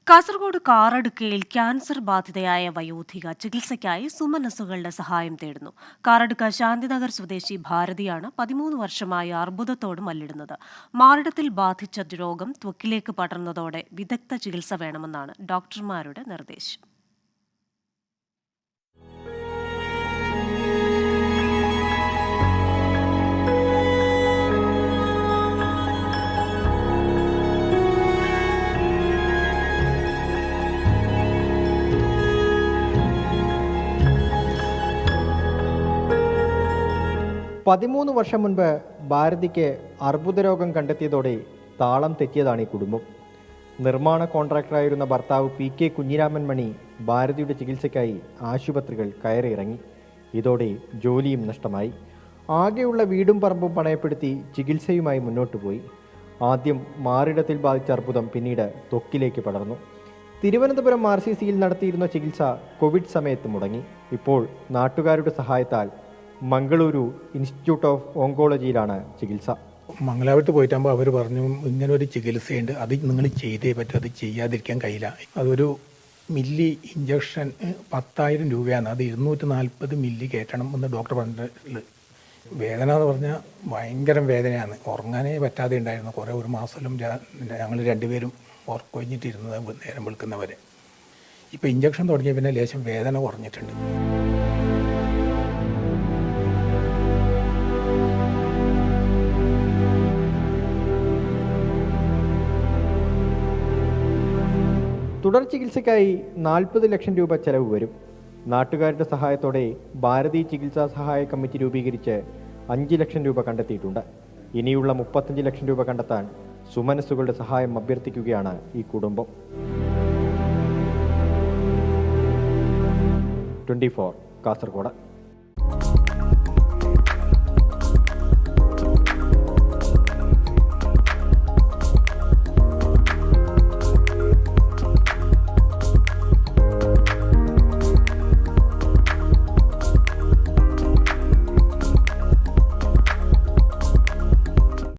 Kasaragod കാറടുക്കയിൽ cancer ബാധിതയായ വയോധിക ചികിത്സയ്ക്കായി സുമനസ്സുകളുടെ സഹായം തേടുന്നു. കാറടുക്ക ശാന്തിനഗർ സ്വദേശി ഭാരതിയാണ് 13 വർഷമായി അർബുദത്തോട് മല്ലിടുന്നത്. മാറിടത്തിൽ ബാധിച്ച രോഗം ത്വക്കിലേക്ക് പടർന്നതോടെ വിദഗ്ധ ചികിത്സ വേണമെന്നാണ് ഡോക്ടർമാരുടെ നിർദ്ദേശം. 13 വർഷം മുൻപ് ഭാരതിക്ക് അർബുദരോഗം കണ്ടെത്തിയതോടെ താളം തെറ്റിയതാണ് ഈ കുടുംബം. നിർമ്മാണ കോൺട്രാക്ടറായിരുന്ന ഭർത്താവ് PK കുഞ്ഞിരാമൻ മണി ഭാരതിയുടെ ചികിത്സയ്ക്കായി ആശുപത്രികൾ കയറിയിറങ്ങി. ഇതോടെ ജോലിയും നഷ്ടമായി. ആകെയുള്ള വീടും പറമ്പും പണയപ്പെടുത്തി ചികിത്സയുമായി മുന്നോട്ടു പോയി. ആദ്യം മാറിടത്തിൽ ബാധിച്ച അർബുദം പിന്നീട് ത്വക്കിലേക്ക് പടർന്നു. തിരുവനന്തപുരം RCCയിൽ നടത്തിയിരുന്ന ചികിത്സ കോവിഡ് സമയത്ത് മുടങ്ങി. ഇപ്പോൾ നാട്ടുകാരുടെ സഹായത്താൽ മംഗളൂരു ഇൻസ്റ്റിറ്റ്യൂട്ട് ഓഫ് ഓങ്കോളജിയിലാണ് ചികിത്സ. മംഗലാപുരത്ത് പോയിട്ടാകുമ്പോൾ അവർ പറഞ്ഞു ഇങ്ങനെ ഒരു ചികിത്സയുണ്ട്, അത് നിങ്ങൾ ചെയ്തേ പറ്റും, അത് ചെയ്യാതിരിക്കാൻ കഴിയില്ല. അതൊരു മില്ലി ഇഞ്ചക്ഷൻ 10,000 രൂപയാണ്. അത് 240 മില്ലി കയറ്റണം എന്ന് ഡോക്ടർ പറഞ്ഞിട്ടുള്ളത്. വേദന എന്ന് പറഞ്ഞാൽ ഭയങ്കര വേദനയാണ്. ഉറങ്ങാനേ പറ്റാതെ ഉണ്ടായിരുന്നു. കുറേ ഒരു മാസത്തിലും ഞങ്ങൾ രണ്ടുപേരും ഉറക്കൊഴിഞ്ഞിട്ടിരുന്നത് നേരം വെളുക്കുന്നവരെ. ഇപ്പോൾ ഇഞ്ചക്ഷൻ തുടങ്ങിയ പിന്നെ ലേശം വേദന കുറഞ്ഞിട്ടുണ്ട്. തുടർ ചികിത്സയ്ക്കായി 40 ലക്ഷം രൂപ ചെലവ് വരും. നാട്ടുകാരുടെ സഹായത്തോടെ ഭാരതി ചികിത്സാ സഹായ കമ്മിറ്റി രൂപീകരിച്ച് 5 ലക്ഷം രൂപ കണ്ടെത്തിയിട്ടുണ്ട്. ഇനിയുള്ള 35 ലക്ഷം രൂപ കണ്ടെത്താൻ സുമനസ്സുകളുടെ സഹായം അഭ്യർത്ഥിക്കുകയാണ് ഈ കുടുംബം. 24 കാസർഗോഡ്.